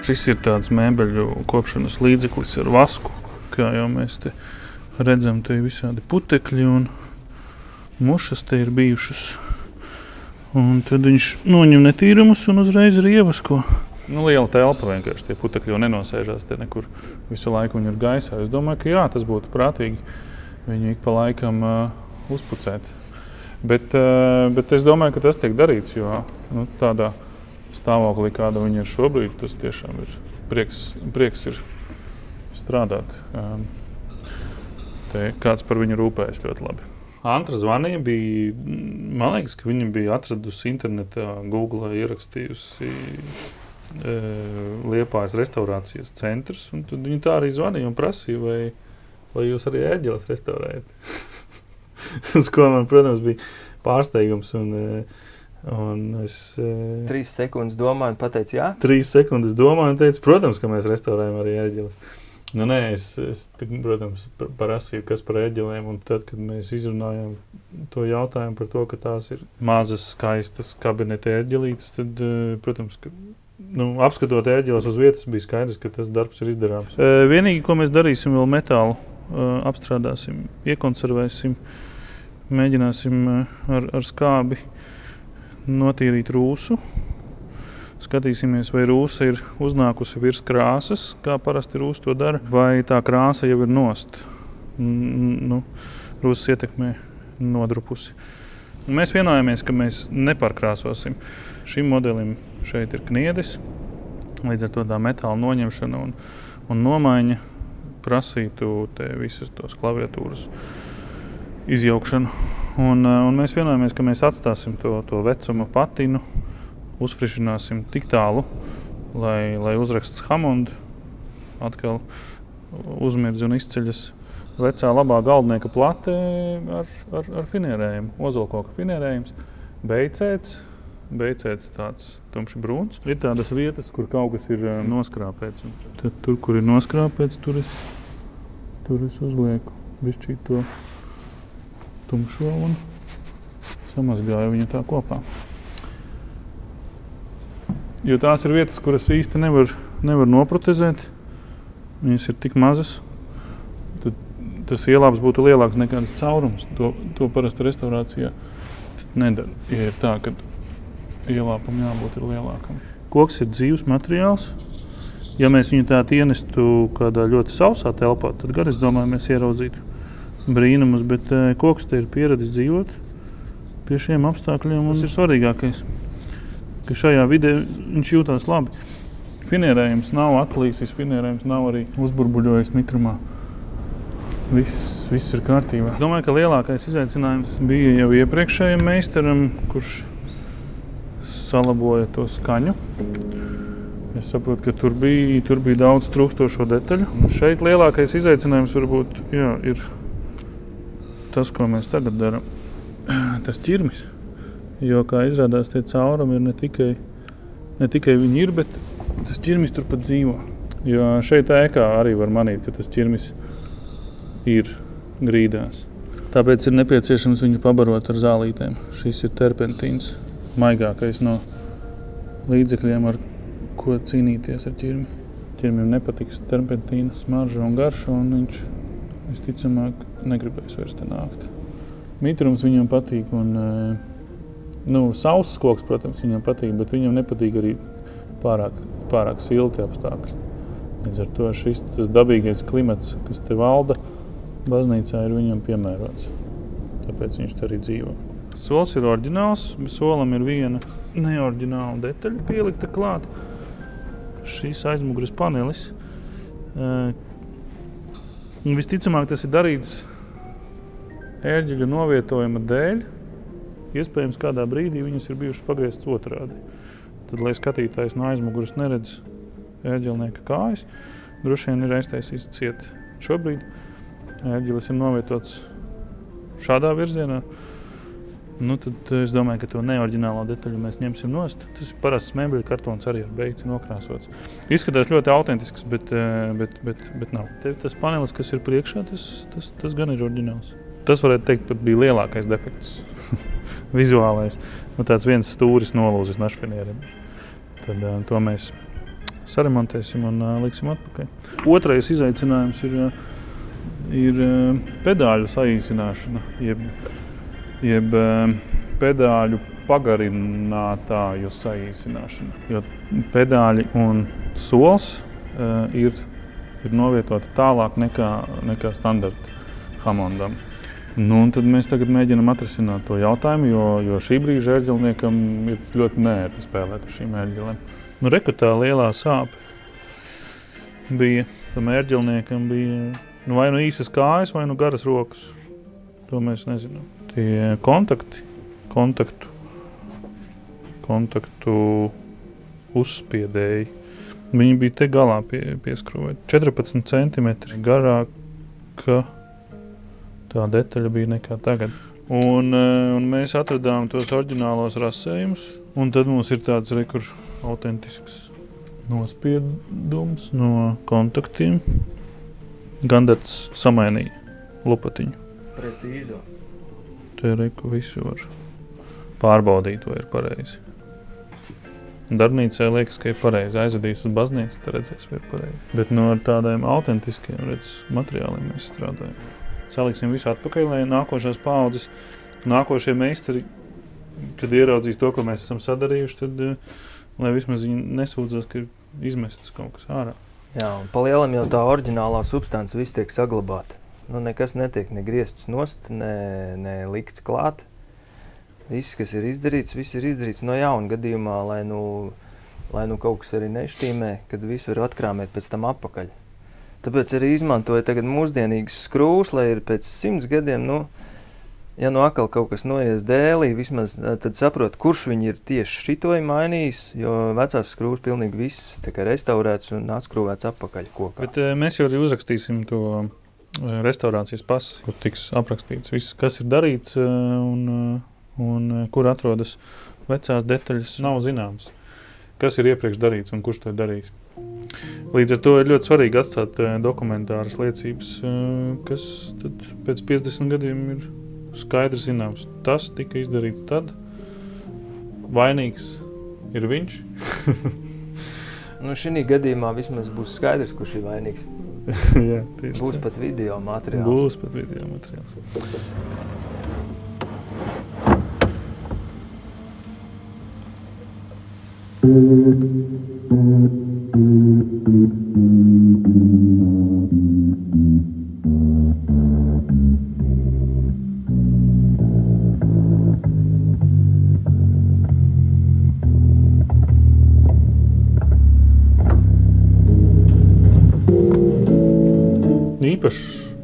Šis ir tāds mēbeļu kopšanas līdzeklis ar vasku, kā jau mēs te redzam, te ir visādi putekļi un mušas te ir bijušas. Un tad viņš noņem netīrumus un uzreiz ir ievasko. Liela telpa vienkārši, tie putekļi jau nenosēžās te nekur, visu laiku viņi ir gaisā. Es domāju, ka jā, tas būtu prātīgi viņu ik pa laikam uzpucēt. Bet es domāju, ka tas tiek darīts, jo tādā stāvoklī, kāda viņa ir šobrīd, tas tiešām ir prieks ir strādāt. Te kāds par viņu rūpējas ļoti labi. Antra zvanīja, man liekas, ka viņa bija atradusi internetā, Google ierakstījusi Liepājas restaurācijas centrs, un tad viņa tā arī zvanīja un prasīja, vai jūs arī ērģeles restaurējat. Uz ko man, protams, bija pārsteigums, un es... 3 sekundes domāju un pateicu jā? 3 sekundes domāju un teicu, protams, ka mēs restaurējam arī ērģeles. Nē, es protams, prasīju, kas par ērģelēm, un tad, kad mēs izrunājām to jautājumu par to, ka tās ir mazas, skaistas kabineta ērģelītes, tad, protams, ka, apskatot ērģeles uz vietas, bija skaidrs, ka tas darbs ir izdarāms. Vienīgi, ko mēs darīsim, vēl metālu apstrādāsim, iekonservēsim, mēģināsim ar skābi notīrīt rūsu. Skatīsimies, vai rūsa ir uznākusi virs krāsas, kā parasti rūsa to dara, vai tā krāsa jau ir nost. Rūsas ietekmē nodrupusi. Mēs vienojāmies, ka mēs nepārkrāsosim. Šim modelim šeit ir kniedis, līdz ar to tā metāla noņemšana un nomaiņa prasītu te visas tos klaviatūras izjaukšanu. Un mēs vienojāmies, ka mēs atstāsim to vecuma patinu, uzfrišināsim tik tālu, lai uzraksts Hammond atkal uzmirdz un izceļas vecā labā galdnieka plate ar finierējumu, ozolkoka finierējums, beicēts tāds tumši brūns. Ir tādas vietas, kur kaut kas ir noskrāpēts. Tad tur, kur ir noskrāpēts, tur es uzlieku bišķīt to tumšo un samazgāju viņu tā kopā. Jo tās ir vietas, kuras īsti nevar noprotezēt. Viņas ir tik mazas. Tad tas ielāps būtu lielāks nekā tas caurums. To parasti restaurācijā nedara. Ja ir tā, ka ielāpam jābūt ir lielākam. Koks ir dzīvs materiāls. Ja mēs viņu tā ienestu kādā ļoti sausā telpā, tad gan es domāju, mēs ieraudzītu brīnumus, bet koks te ir pieredzis dzīvot pie šiem apstākļiem. Tas ir svarīgākais. Ka šajā vidē viņš jūtās labi. Finierējums nav atklīsis, finierējums nav arī uzburbuļojis mitrumā. Viss ir kārtībā. Es domāju, ka lielākais izaicinājums bija jau iepriekšējiem meistaram, kurš salaboja to skaņu. Es saprotu, ka tur bija daudz trūkstošo detaļu. Un šeit lielākais izaicinājums varbūt ir tas, ko mēs tagad darām. Tas ķirmis. Jo, kā izrādās, tie caurumi ir ne tikai viņi ir, bet tas ķirmis turpat dzīvo. Jo šeit ēkā arī var manīt, ka tas ķirmis ir grīdās. Tāpēc ir nepieciešams viņu pabarot ar zālītēm. Šis ir terpentīns, maigākais no līdzekļiem, ar ko cīnīties ar ķirmi. Ķirmim nepatiks terpentīna smarža un garša, un viņš visticamāk negribēs vairs te nākt. Mitrums viņam patīk, un sauss koks, protams, viņam patīk, bet viņam nepatīk arī pārāk silti apstākļi. Līdz ar to tas dabīgais klimats, kas te valda baznīcā, ir viņam piemērots. Tāpēc viņš te arī dzīvo. Sols ir oriģināls, bet solam ir viena neoriģināla detaļa pielikta klāt. Šīs aizmugures panelis. Visticamāk, tas ir darīts ērģeļu novietojuma dēļ. Iespējams, kādā brīdī viņas ir bijušas pagrieztas otrādi. Tad, lai skatītājs no aizmuguras neredz ērģelnieka kājas, droši vien ir aiztaisīts ciet. Šobrīd ērģelis ir novietots šādā virzienā. Tad es domāju, ka to neoriģinālo detaļu mēs ņemsim nost. Tas ir parasts mēbeļu kartons arī ar beici nokrāsots. Izskatās ļoti autentisks, bet nav. Tas panelis, kas ir priekšā, tas gan ir oriģināls. Tas, varētu teikt, pat bija lielākais defekts. Vizuālais. Tāds viens stūris nolūzis našfinierim. Tad to mēs saremontēsim un liksim atpakaļ. Otrais izaicinājums ir pedāļu saīsināšana, jeb pedāļu pagarinātāju saīsināšana. Jo pedāļi un sols ir novietoti tālāk nekā standarta Hammondam. Nu, un tad mēs tagad mēģinam atrisināt to jautājumu, jo šī brīža ērģelniekam ir ļoti neērti spēlēt ar šīm ērģelēm. Nu, reku tā lielā sāpe bija, tam ērģelniekam bija vai nu īsas kājas, vai nu garas rokas. To mēs nezinām. Tie kontaktu uzspiedēji, viņi bija te galā pieskrūvēti. 14 centimetri garāka tā detaļa bija nekā tagad. Un mēs atradām tos oriģinālos rasējumus, un tad mums ir tāds autentisks nospiedums no kontaktiem. Gandarts samainīja lupatiņu. Precīzo. Te visu var pārbaudīt, vai ir pareizi. Darbnīcē liekas, ka ir pareizi. Aizvedīs uz baznīcu, tad redzēs, vai ir pareizi. Bet ar tādiem autentiskiem materiāliem mēs strādājam. Saliksim visu atpakaļ, lai nākošās paaudzes, nākošie meistari, kad ieraudzīs to, ko mēs esam sadarījuši, tad lai vismaz viņi nesūdzas, ka ir izmestas kaut kas ārā. Jā, un pa lielam jau tā oriģinālā substance viss tiek saglabāta. Nu, nekas netiek ne griezts nost, ne likts klāt. Viss, kas ir izdarīts, viss ir izdarīts no jauna gadījumā, lai nu kaut kas arī neštīmē, kad visu var atkrāmēt pēc tam atpakaļ. Tāpēc arī izmantoju tagad mūsdienīgas skrūvas, lai ir pēc 100 gadiem, ja atkal kaut kas noies dēlī, vismaz tad saprot, kurš viņi ir tieši šito mainījis, jo vecās skrūvas pilnīgi viss restaurēts un atskrūvēts atpakaļ kokā. Bet mēs jau arī uzrakstīsim to restaurācijas pasi, kur tiks aprakstīts viss, kas ir darīts un kur atrodas vecās detaļas, nav zināms, kas ir iepriekš darīts un kurš to ir darījis. Līdz ar to ir ļoti svarīgi atstāt dokumentāras liecības, kas tad pēc 50 gadiem ir skaidrs zināms. Tas tika izdarīts tad, vainīgs ir viņš. Nu, šī gadījumā vismaz būs skaidrs, kurš ir vainīgs. Jā, būs pat video materiāls. Būs pat video materiāls.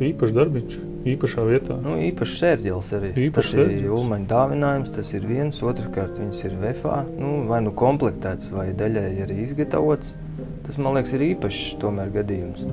Īpašs darbiņš, īpašā vietā. Nu, īpašs sērģelis arī. Tas ir Ulmaņa dāvinājums, tas ir viens, otrkārt viņas ir vefā, vai nu komplektēts, vai daļai arī izgatavots. Tas, man liekas, ir īpašs tomēr gadījums.